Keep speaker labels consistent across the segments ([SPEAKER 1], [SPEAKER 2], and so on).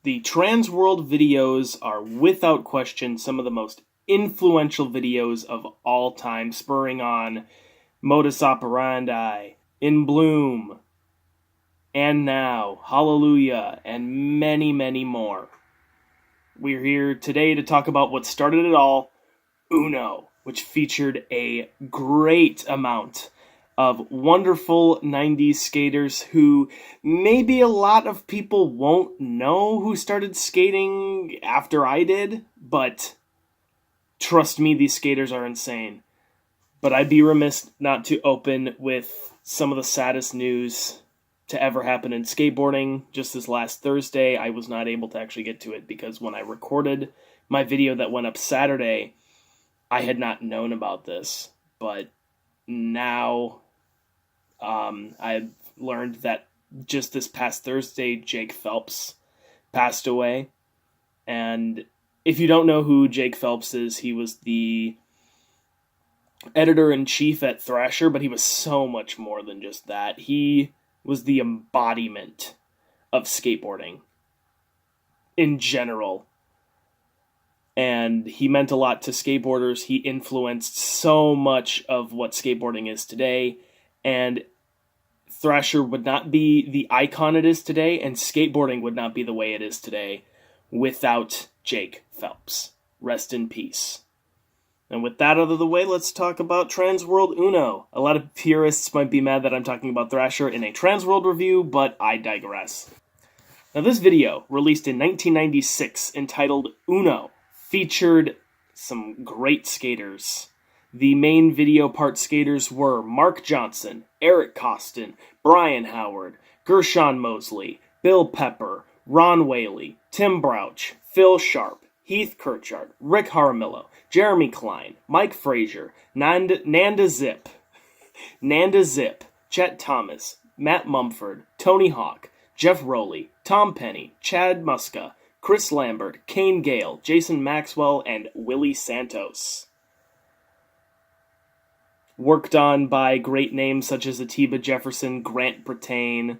[SPEAKER 1] The TransWorld videos are without question some of the most influential videos of all time, spurring on Modus Operandi, In Bloom, and Now, Hallelujah, and many, many more. We're here today to talk about what started it all, Uno, which featured a great amount of wonderful 90s skaters who maybe a lot of people won't know who started skating after I did, but trust me, these skaters are insane. But I'd be remiss not to open with some of the saddest news to ever happen in skateboarding. Just this last Thursday, I was not able to actually get to it because when I recorded my video that went up Saturday, I had not known about this. But now I've learned that just this past Thursday, Jake Phelps passed away. And if you don't know who Jake Phelps is, he was the editor-in-chief at Thrasher, but he was so much more than just that. He was the embodiment of skateboarding in general. And he meant a lot to skateboarders. He influenced so much of what skateboarding is today. And Thrasher would not be the icon it is today, and skateboarding would not be the way it is today without Jake Phelps. Rest in peace. And with that out of the way, let's talk about TransWorld Uno. A lot of purists might be mad that I'm talking about Thrasher in a TransWorld review, but I digress. Now, this video, released in 1996, entitled Uno, featured some great skaters. The main video part skaters were Mark Johnson, Eric Costin, Brian Howard, Gershon Mosley, Bill Pepper, Ron Whaley, Tim Brouch, Phil Sharp, Heath Kirchard, Rick Jaramillo, Jeremy Klein, Mike Frazier, Nanda Zip, Chet Thomas, Matt Mumford, Tony Hawk, Jeff Rowley, Tom Penny, Chad Muska, Chris Lambert, Kane Gale, Jason Maxwell, and Willie Santos. Worked on by great names such as Atiba Jefferson, Grant Brattain,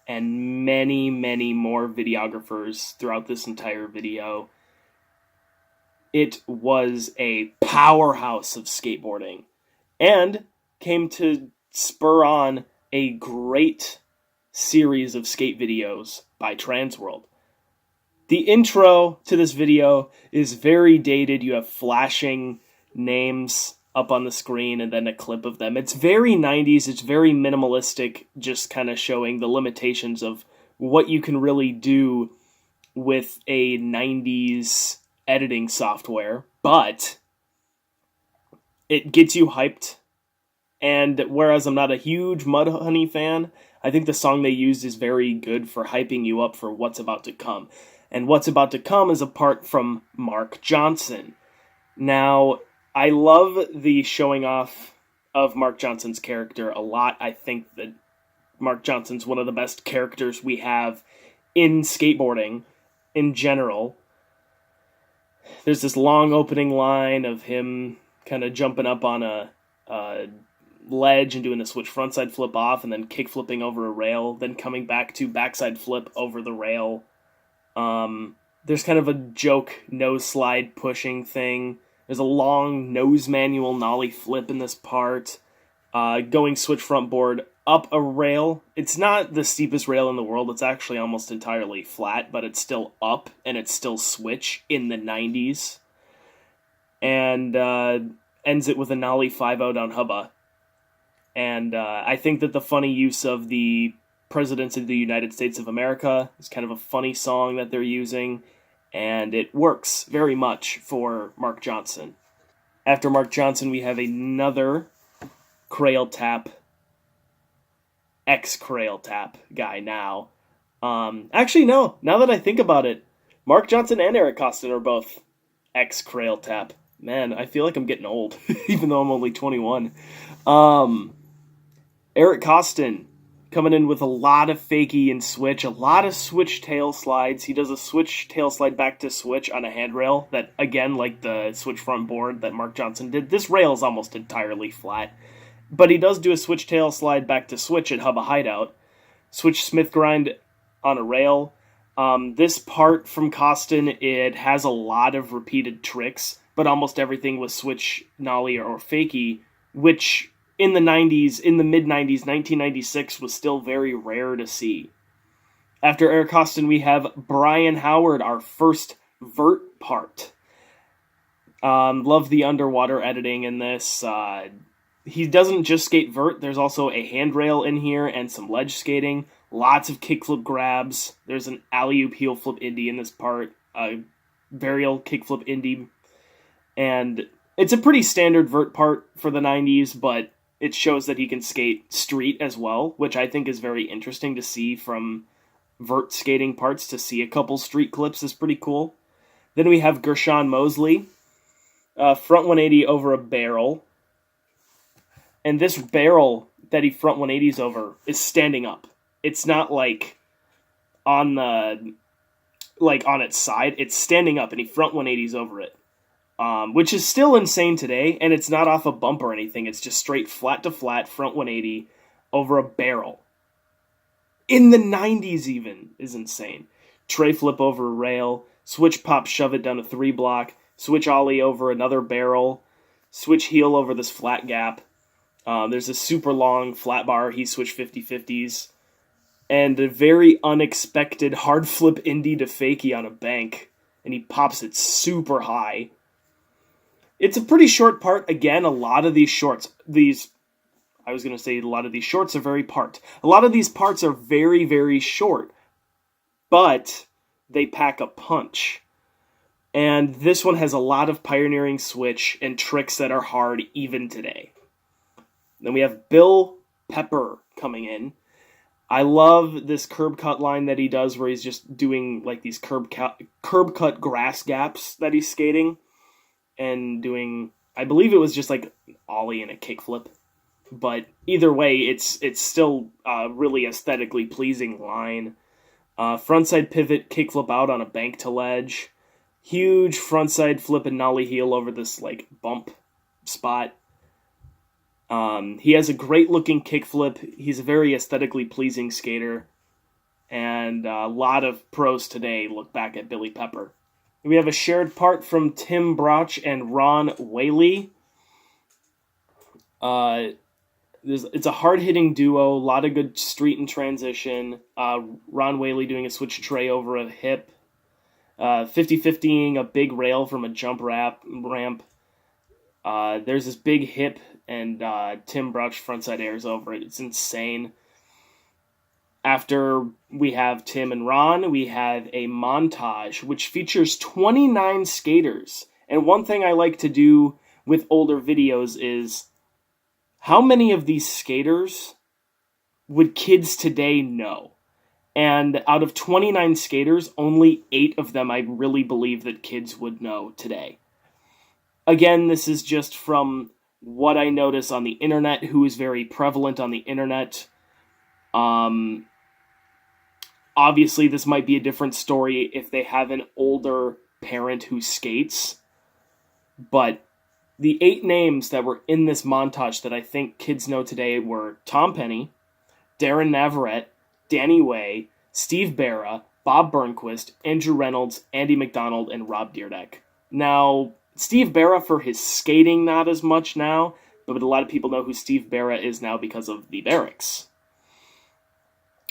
[SPEAKER 1] and many, many more videographers throughout this entire video. It was a powerhouse of skateboarding and came to spur on a great series of skate videos by TransWorld. The intro to this video is very dated. You have flashing names up on the screen and then a clip of them. It's very 90s. It's very minimalistic, just kind of showing the limitations of what you can really do with a 90s editing software, but it gets you hyped. And whereas I'm not a huge Mudhoney fan, I think the song they used is very good for hyping you up for what's about to come. And what's about to come is a part from Mark Johnson. Now, I love the showing off of Mark Johnson's character a lot. I think that Mark Johnson's one of the best characters we have in skateboarding in general. There's this long opening line of him kind of jumping up on a ledge and doing a switch frontside flip off and then kick flipping over a rail, then coming back to backside flip over the rail. There's kind of a joke nose slide pushing thing. There's a long nose manual nollie flip in this part. Going switch front board up a rail. It's not the steepest rail in the world. It's actually almost entirely flat, but it's still up and it's still switch in the 90s. And ends it with a nollie 5-0 down hubba. And I think that the funny use of the Presidents of the United States of America is kind of a funny song that they're using, and it works very much for Mark Johnson. After Mark Johnson, we have another Crail Tap, ex-Crail Tap guy now. Actually, no, now that I think about it, Mark Johnson and Eric Costin are both ex-Crail Tap. Man, I feel like I'm getting old, even though I'm only 21. Eric Costin coming in with a lot of fakie and switch, a lot of switch tail slides. He does a switch tail slide back to switch on a handrail that, again, like the switch front board that Mark Johnson did, this rail is almost entirely flat. But he does do a switch tail slide back to switch at Hubba Hideout. Switch Smith grind on a rail. This part from Costin, it has a lot of repeated tricks, but almost everything was switch, nollie, or fakie, which in the 90s, in the mid-90s, 1996, was still very rare to see. After Eric Costin, we have Brian Howard, our first vert part. Love the underwater editing in this. He doesn't just skate vert, there's also a handrail in here and some ledge skating. Lots of kickflip grabs. There's an alley-oop heel flip indie in this part, a varial kickflip indie. And it's a pretty standard vert part for the 90s, but it shows that he can skate street as well, which I think is very interesting to see from vert skating parts. To see a couple street clips is pretty cool. Then we have Gershon Mosley, front 180 over a barrel. And this barrel that he front 180s over is standing up. It's not like on its side. It's standing up, and he front 180s over it, which is still insane today. And it's not off a bump or anything. It's just straight flat to flat front 180 over a barrel. In the 90s, even is insane. Tray flip over a rail, switch pop, shove it down a 3 block, switch ollie over another barrel, switch heel over this flat gap. There's a super long flat bar. He switched 50-50s. And a very unexpected hard flip indie to fakie on a bank. And he pops it super high. It's a pretty short part. Again, a lot of these shorts, a lot of these shorts are very part. A lot of these parts are very, very short. But they pack a punch. And this one has a lot of pioneering switch and tricks that are hard even today. Then we have Bill Pepper coming in. I love this curb cut line that he does where he's just doing like these curb cut grass gaps that he's skating. And doing, I believe it was just like an ollie and a kickflip. But either way, it's still a really aesthetically pleasing line. Frontside pivot, kickflip out on a bank to ledge. Huge frontside flip and nollie heel over this like bump spot. He has a great looking kickflip. He's a very aesthetically pleasing skater. And a lot of pros today look back at Billy Pepper. We have a shared part from Tim Broch and Ron Whaley. It's a hard-hitting duo, a lot of good street and transition. Ron Whaley doing a switch tray over a hip. 50-50ing a big rail from a jump ramp. There's this big hip, and Tim Broch frontside airs over it. It's insane. After we have Tim and Ron, we have a montage, which features 29 skaters. And one thing I like to do with older videos is, how many of these skaters would kids today know? And out of 29 skaters, only 8 of them I really believe that kids would know today. Again, this is just from what I notice on the internet, who is very prevalent on the internet. Obviously, this might be a different story if they have an older parent who skates. But the 8 names that were in this montage that I think kids know today were Tom Penny, Darren Navarrete, Danny Way, Steve Barra, Bob Burnquist, Andrew Reynolds, Andy McDonald, and Rob Dyrdek. Now, Steve Barra for his skating, not as much now, but a lot of people know who Steve Barra is now because of the Barracks.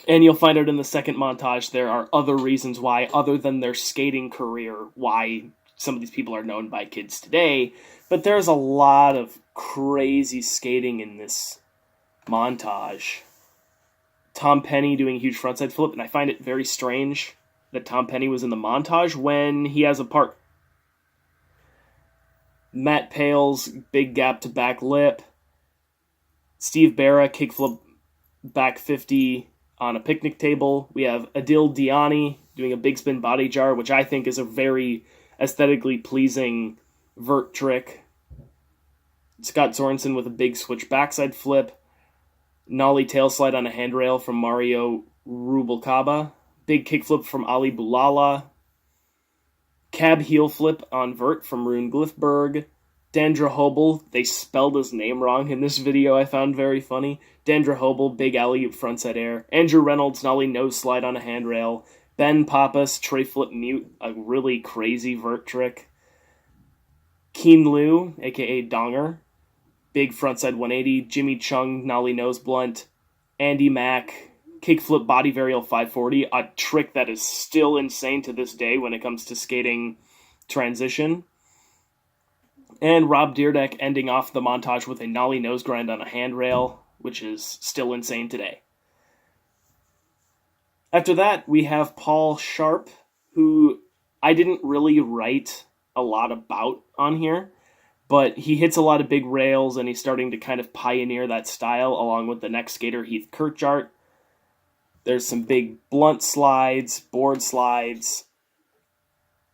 [SPEAKER 1] And you'll find out in the second montage there are other reasons why, other than their skating career, why some of these people are known by kids today. But there's a lot of crazy skating in this montage. Tom Penny doing a huge frontside flip, and I find it very strange that Tom Penny was in the montage when he has a part. Matt Pales, big gap to back lip. Steve Barra, kickflip back 50 on a picnic table. We have Adil Diani doing a big spin body jar, which I think is a very aesthetically pleasing vert trick. Scott Sorensen with a big switch backside flip. Nollie tail slide on a handrail from Mario Rubalcaba. Big kickflip from Ali Boulala. Cab heel flip on vert from Rune Glifberg. Dandra Hobel, they spelled his name wrong in this video, I found very funny. Dandra Hobel, big alley-oop frontside air. Andrew Reynolds, nollie nose slide on a handrail. Ben Pappas, tray flip mute, a really crazy vert trick. Keen Liu, aka Donger, big frontside 180. Jimmy Chung, nollie nose blunt. Andy Mack, kickflip body varial 540, a trick that is still insane to this day when it comes to skating transition. And Rob Deerdeck ending off the montage with a nollie nose grind on a handrail, which is still insane today. After that, we have Paul Sharp, who I didn't really write a lot about on here, but he hits a lot of big rails, and he's starting to kind of pioneer that style along with the next skater, Heath Kirchart. There's some big blunt slides, board slides,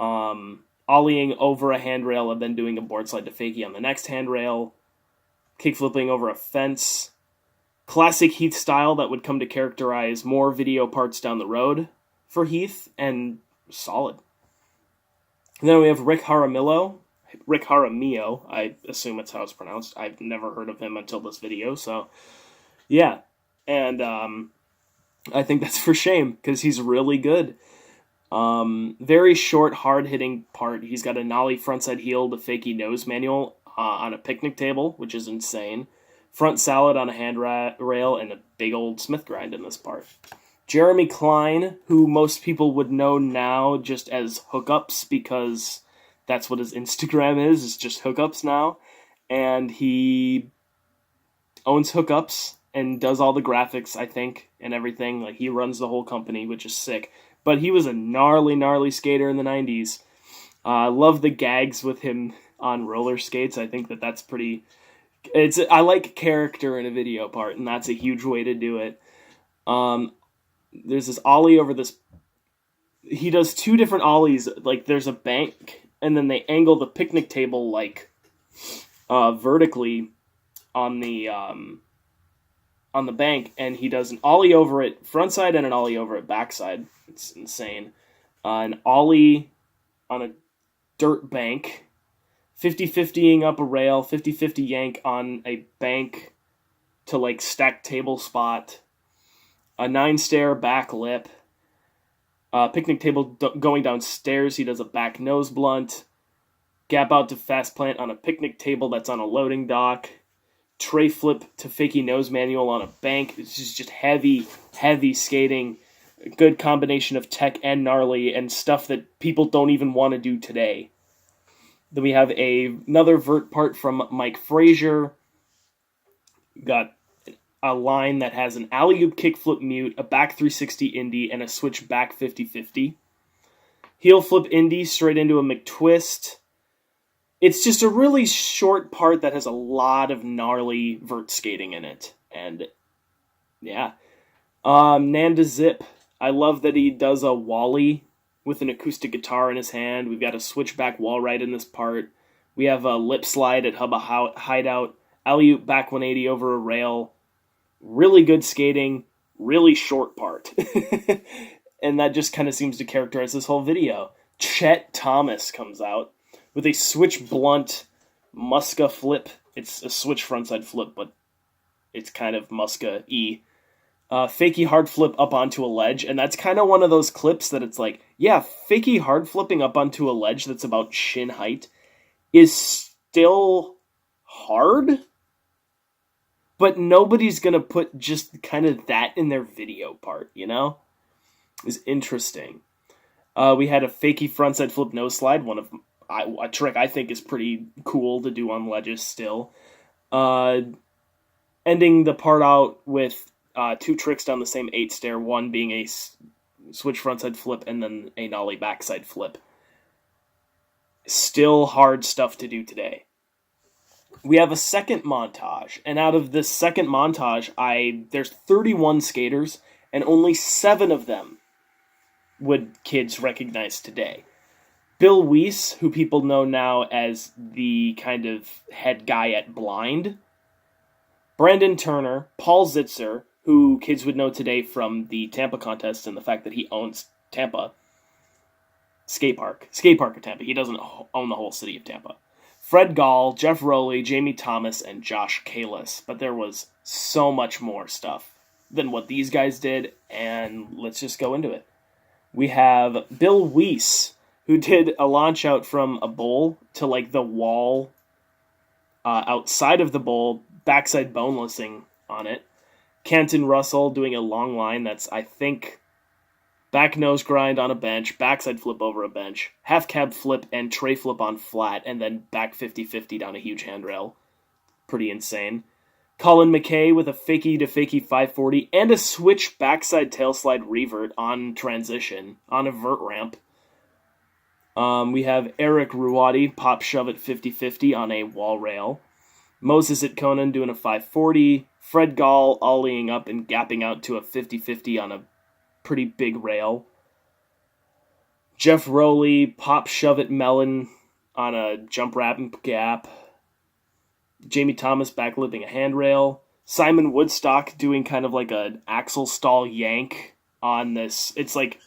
[SPEAKER 1] ollieing over a handrail and then doing a board slide to fakie on the next handrail, kickflipping over a fence. Classic Heath style that would come to characterize more video parts down the road for Heath, and solid. And then we have Rick Jaramillo, I assume it's how it's pronounced. I've never heard of him until this video, so yeah. And I think that's for shame, because he's really good. Very short, hard-hitting part. He's got a nollie frontside heel to fakie nose manual on a picnic table, which is insane. Front salad on a handrail, and a big old Smith grind in this part. Jeremy Klein, who most people would know now just as Hookups, because that's what his Instagram is just Hookups now. And he owns Hookups and does all the graphics, I think, and everything. Like, he runs the whole company, which is sick. But he was a gnarly skater in the 90s. I love the gags with him on roller skates. I think that's pretty... I like character in a video part, and that's a huge way to do it. There's this ollie over this... He does two different ollies. Like, there's a bank, and then they angle the picnic table, like, vertically on the bank, and he does an ollie over it frontside and an ollie over it backside. It's insane. An ollie on a dirt bank, 50-50ing up a rail, 50-50 yank on a bank to, like, stack table spot, a 9-stair back lip, picnic table going downstairs, he does a back nose blunt, gap out to fast plant on a picnic table that's on a loading dock, tray flip to fakie nose manual on a bank. It's just heavy skating, a good combination of tech and gnarly, and stuff that people don't even want to do today. Then we have another vert part from Mike Frazier. Got a line that has an alley-oop kickflip mute, a back 360 indie, and a switch back 50-50. Heel flip indie straight into a McTwist. It's just a really short part that has a lot of gnarly vert skating in it. And, yeah. Nanda Zip. I love that he does a wally with an acoustic guitar in his hand. We've got a switchback wall ride in this part. We have a lip slide at Hubba Hideout. Alley-oop back 180 over a rail. Really good skating. Really short part. And that just kind of seems to characterize this whole video. Chet Thomas comes out with a switch blunt Muska flip. It's a switch frontside flip, but it's kind of Muska-y. Fakie hard flip up onto a ledge, and that's kind of one of those clips that it's like, yeah, fakie hard flipping up onto a ledge that's about shin height is still hard, but nobody's gonna put just kind of that in their video part, you know? It's interesting. We had a fakie frontside flip nose slide, a trick I think is pretty cool to do on ledges still. Ending the part out with two tricks down the same 8-stair, one being a switch frontside flip and then a nollie backside flip. Still hard stuff to do today. We have a second montage, and out of this second montage, there's 31 skaters, and only 7 of them would kids recognize today. Bill Weiss, who people know now as the kind of head guy at Blind. Brandon Turner, Paul Zitzer, who kids would know today from the Tampa contest and the fact that he owns Tampa skate park of Tampa. He doesn't own the whole city of Tampa. Fred Gall, Jeff Rowley, Jamie Thomas, and Josh Kalis. But there was so much more stuff than what these guys did, and let's just go into it. We have Bill Weiss, who did a launch out from a bowl to like the wall outside of the bowl, backside bonelessing on it. Canton Russell doing a long line that's, I think, back nose grind on a bench, backside flip over a bench, half cab flip and tray flip on flat, and then back 50-50 down a huge handrail. Pretty insane. Colin McKay with a fakie to fakie 540 and a switch backside tailslide revert on transition on a vert ramp. We have Eric Ruwadi pop shove at 50-50 on a wall rail. Moses at Conan doing a 540. Fred Gall ollieing up and gapping out to a 50-50 on a pretty big rail. Jeff Rowley pop shove at Mellon on a jump ramp gap. Jamie Thomas backlipping a handrail. Simon Woodstock doing kind of like an axle stall yank on this. It's like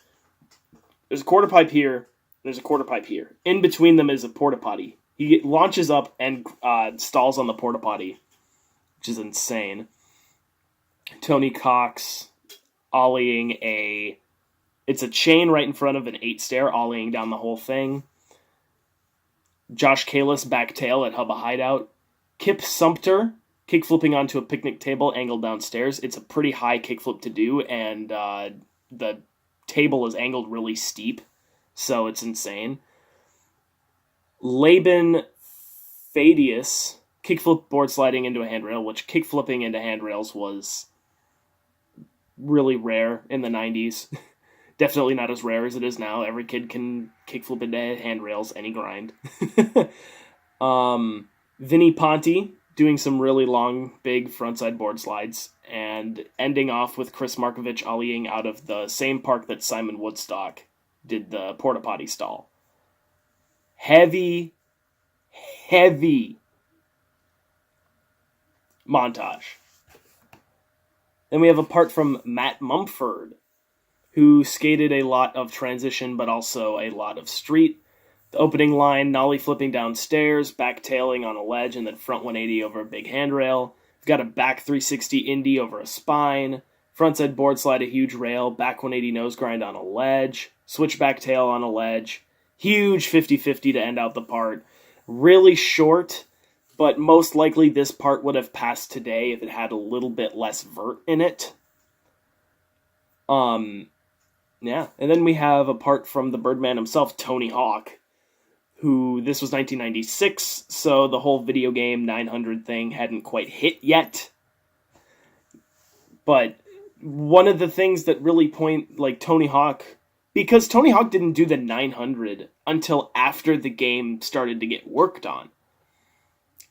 [SPEAKER 1] there's a quarter pipe here, there's a quarter pipe here. In between them is a porta potty. He launches up and stalls on the porta potty, which is insane. Tony Cox ollieing it's a chain right in front of an 8-stair, ollieing down the whole thing. Josh Kalis back tail at Hubba Hideout. Kip Sumpter kickflipping onto a picnic table angled downstairs. It's a pretty high kickflip to do, and the table is angled really steep, so it's insane. Laban Thaddeus kickflip board sliding into a handrail, which kickflipping into handrails was really rare in the 90s. Definitely not as rare as it is now. Every kid can kickflip into handrails, any grind. Vinny Ponte doing some really long, big frontside board slides, and ending off with Chris Markovich ollieing out of the same park that Simon Woodstock did the porta potty stall. Heavy montage. Then we have a part from Matt Mumford, who skated a lot of transition, but also a lot of street. The opening line, nollie flipping downstairs, back tailing on a ledge, and then front 180 over a big handrail. We've got a back 360 Indy over a spine, frontside board slide a huge rail, back 180 nose grind on a ledge, switch back tail on a ledge, huge 50-50 to end out the part. Really short, but most likely this part would have passed today if it had a little bit less vert in it. Yeah, and then we have a part from the Birdman himself, Tony Hawk, who, this was 1996, so the whole video game 900 thing hadn't quite hit yet. But one of the things that really Tony Hawk, because Tony Hawk didn't do the 900 until after the game started to get worked on.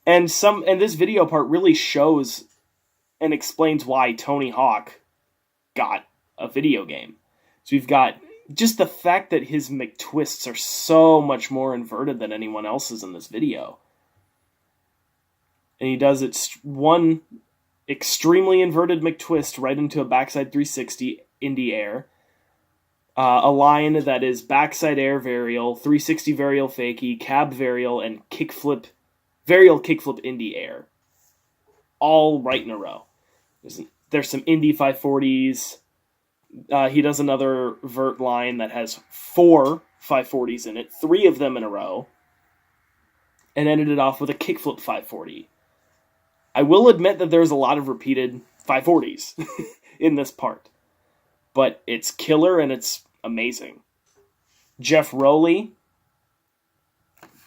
[SPEAKER 1] And this video part really shows and explains why Tony Hawk got a video game. So we've got just the fact that his McTwists are so much more inverted than anyone else's in this video. And he does one extremely inverted McTwist right into a backside 360 Indy air. A line that is backside air varial, 360 varial fakie, cab varial, and varial kickflip Indy air. All right in a row. There's some Indy 540s. He does another vert line that has 4 540s in it, 3 of them in a row, and ended it off with a kickflip 540. I will admit that there's a lot of repeated 540s in this part, but it's killer and it's amazing. Jeff Rowley.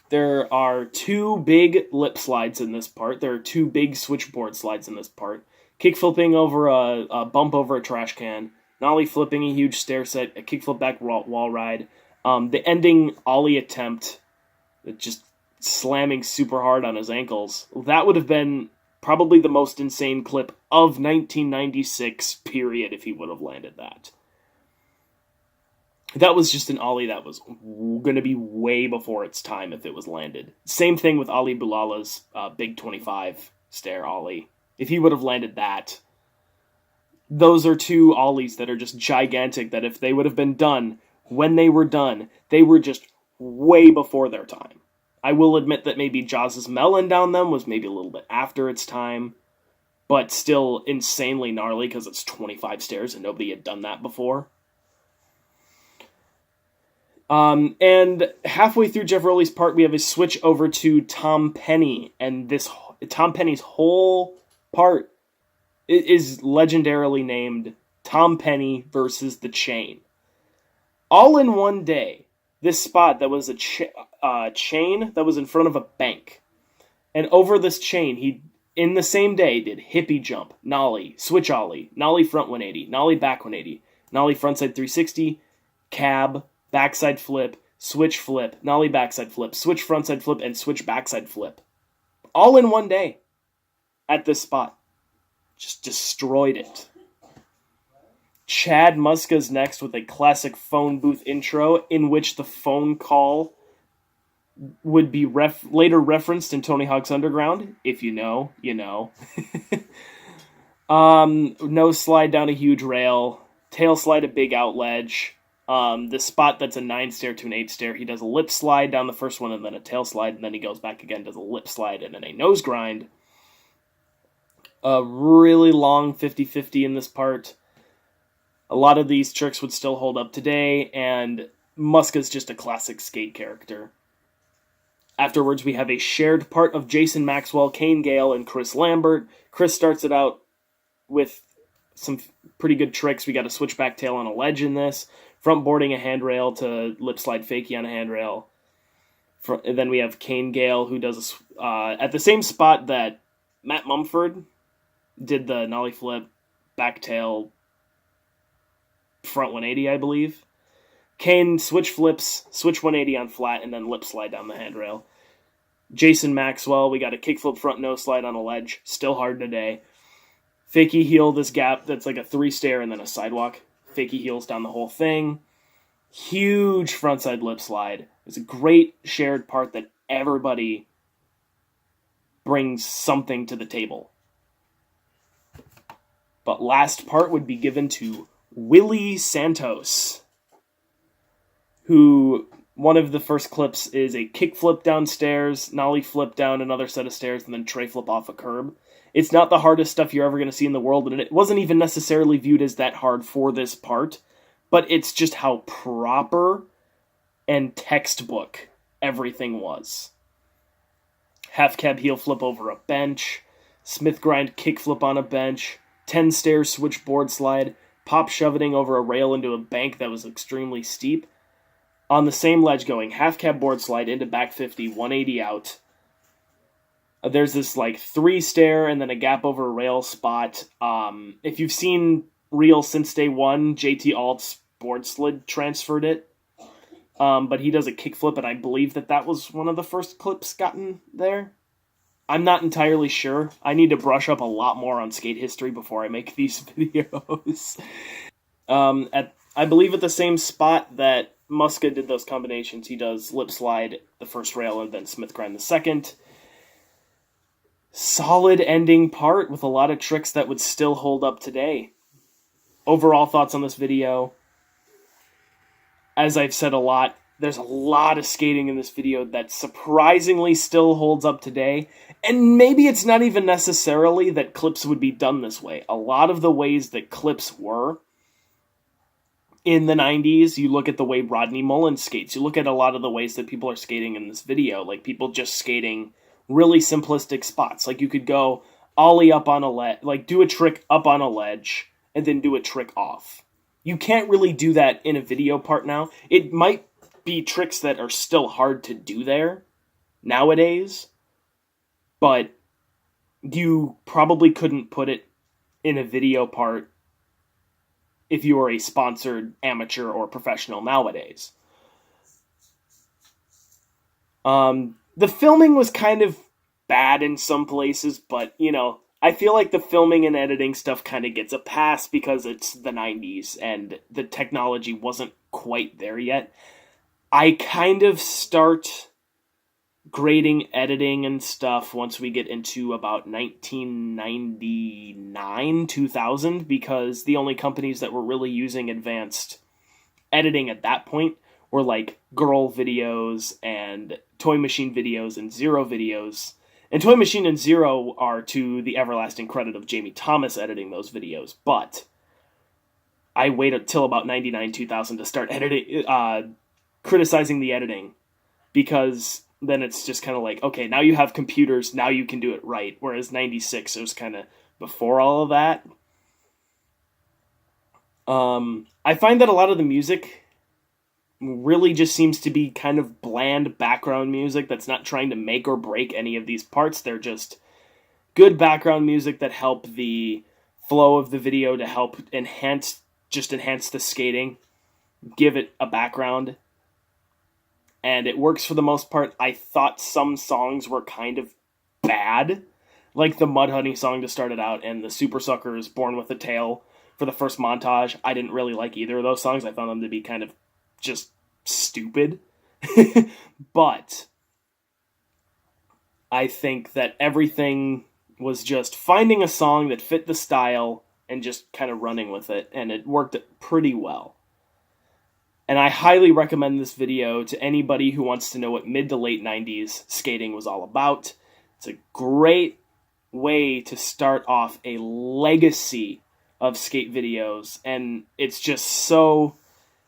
[SPEAKER 1] There are 2 big lip slides in this part. There are 2 big switchboard slides in this part. Kickflipping over a bump over a trash can. Nollie flipping a huge stair set, a kickflip back wall ride. The ending ollie attempt, just slamming super hard on his ankles. That would have been probably the most insane clip of 1996, period, if he would have landed that. That was just an ollie that was going to be way before its time if it was landed. Same thing with Ali Boulala's big 25 stair ollie. If he would have landed that, those are 2 ollies that are just gigantic, that if they would have been done when they were done, they were just way before their time. I will admit that maybe Jaws' Melon down them was maybe a little bit after its time, but still insanely gnarly because it's 25 stairs and nobody had done that before. And halfway through Jeff Rowley's part, we have a switch over to Tom Penny, and this Tom Penny's whole part is legendarily named Tom Penny versus the Chain. All in one day, this spot that was a chain that was in front of a bank. And over this chain, he, in the same day, did hippie jump, nollie, switch ollie, nollie front 180, nollie back 180, nollie frontside 360, cab, backside flip, switch flip, nollie backside flip, switch frontside flip, and switch backside flip. All in one day at this spot. Just destroyed it. Chad Muska's next with a classic phone booth intro in which the phone call would be later referenced in Tony Hawk's Underground. If you know, you know. No slide down a huge rail. Tail slide a big out ledge. The spot that's a 9 stair to an 8 stair, he does a lip slide down the first one and then a tail slide, and then he goes back again, does a lip slide, and then a nose grind. A really long 50-50 in this part. A lot of these tricks would still hold up today, and Muska's just a classic skate character. Afterwards, we have a shared part of Jason Maxwell, Kane Gale, and Chris Lambert. Chris starts it out with some pretty good tricks. We got a switchback tail on a ledge in this, front boarding a handrail to lip slide fakie on a handrail. And then we have Kane Gale, who does at the same spot that Matt Mumford did the nollie flip, back tail, front 180, I believe. Kane switch flips, switch 180 on flat, and then lip slide down the handrail. Jason Maxwell, we got a kickflip front nose slide on a ledge, still hard today. Fakie heel, this gap that's like a 3 stair and then a sidewalk. Fakie heels down the whole thing. Huge frontside lip slide. It's a great shared part that everybody brings something to the table. But last part would be given to Willie Santos, who one of the first clips is a kickflip downstairs, nollie flip down another set of stairs, and then tray flip off a curb. It's not the hardest stuff you're ever going to see in the world, and it wasn't even necessarily viewed as that hard for this part, but it's just how proper and textbook everything was. Half cab heel flip over a bench, Smith grind kickflip on a bench, 10 stairs switch board slide, pop shoveting over a rail into a bank that was extremely steep. On the same ledge going half cab board slide into back 50, 180 out. There's this like 3 stair and then a gap over a rail spot. If you've seen Reel since day one, JT Alt's board slid transferred it. But he does a kickflip, and I believe that was one of the first clips gotten there. I'm not entirely sure. I need to brush up a lot more on skate history before I make these videos. I believe at the same spot that Muska did those combinations, he does lip slide the first rail and then Smith grind the second. Solid ending part with a lot of tricks that would still hold up today. Overall thoughts on this video. As I've said a lot, there's a lot of skating in this video that surprisingly still holds up today. And maybe it's not even necessarily that clips would be done this way. A lot of the ways that clips were in the 90s, you look at the way Rodney Mullen skates. You look at a lot of the ways that people are skating in this video. Like people just skating really simplistic spots. Like you could go ollie up on a ledge, like do a trick up on a ledge and then do a trick off. You can't really do that in a video part now. It might be tricks that are still hard to do there nowadays, but you probably couldn't put it in a video part if you were a sponsored amateur or professional nowadays. The filming was kind of bad in some places, but, you know, I feel like the filming and editing stuff kind of gets a pass because it's the 90s and the technology wasn't quite there yet. I kind of start grading editing and stuff once we get into about 1999, 2000, because the only companies that were really using advanced editing at that point were like Girl videos and Toy Machine videos and Zero videos. And Toy Machine and Zero are to the everlasting credit of Jamie Thomas editing those videos, but I waited till about 99, 2000 to start editing, criticizing the editing, because then it's just kind of like, okay, now you have computers, now you can do it right. Whereas 96, it was kind of before all of that. I find that a lot of the music really just seems to be kind of bland background music that's not trying to make or break any of these parts. They're just good background music that help the flow of the video, to help enhance the skating, give it a background. And it works for the most part. I thought some songs were kind of bad, like the Mudhoney song to start it out, and the Super Suckers Born with a Tail for the first montage. I didn't really like either of those songs. I found them to be kind of just stupid. But I think that everything was just finding a song that fit the style and just kind of running with it, and it worked pretty well. And I highly recommend this video to anybody who wants to know what mid to late 90s skating was all about. It's a great way to start off a legacy of skate videos, and it's just so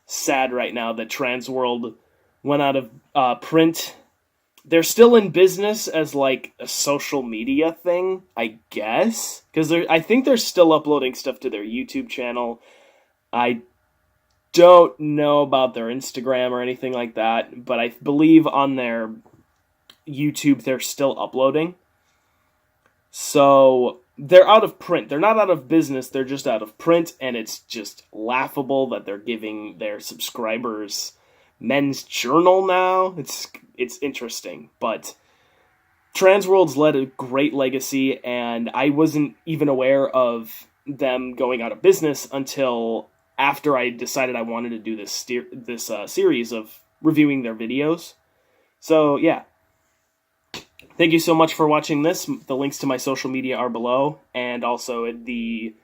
[SPEAKER 1] sad right now that TransWorld went out of print. They're still in business as like a social media thing, I guess, because I think they're still uploading stuff to their YouTube channel. I don't know about their Instagram or anything like that, but I believe on their YouTube they're still uploading. So they're out of print. They're not out of business, they're just out of print, and it's just laughable that they're giving their subscribers Men's Journal now. It's interesting, but TransWorld's led a great legacy, and I wasn't even aware of them going out of business until after I decided I wanted to do this series of reviewing their videos. So yeah, thank you so much for watching this. The links to my social media are below, and also the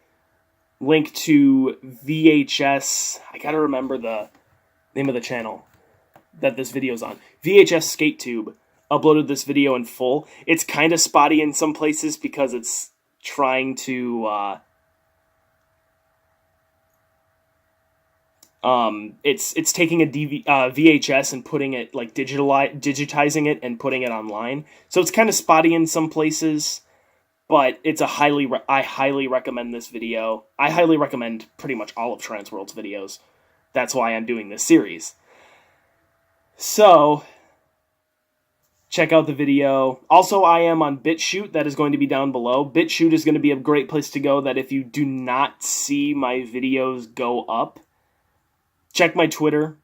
[SPEAKER 1] link to VHS. I gotta remember the name of the channel that this video's on. VHS Skate Tube uploaded this video in full. It's kind of spotty in some places because it's trying to it's taking a VHS and putting it, like, digitizing it and putting it online. So it's kind of spotty in some places, but it's I highly recommend this video. I highly recommend pretty much all of TransWorld's videos. That's why I'm doing this series. So check out the video. Also, I am on BitChute. That is going to be down below. BitChute is going to be a great place to go, that if you do not see my videos go up, check my Twitter.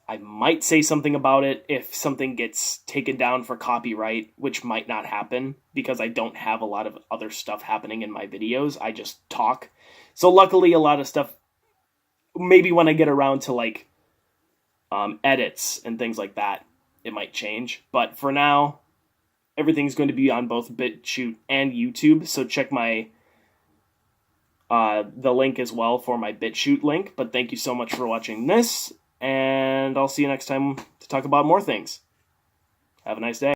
[SPEAKER 1] I might say something about it if something gets taken down for copyright, which might not happen because I don't have a lot of other stuff happening in my videos. I just talk. So luckily, a lot of stuff, maybe when I get around to like edits and things like that, it might change. But for now, everything's going to be on both BitChute and YouTube. So check my the link as well for my BitChute link. But thank you so much for watching this, and I'll see you next time to talk about more things. Have a nice day.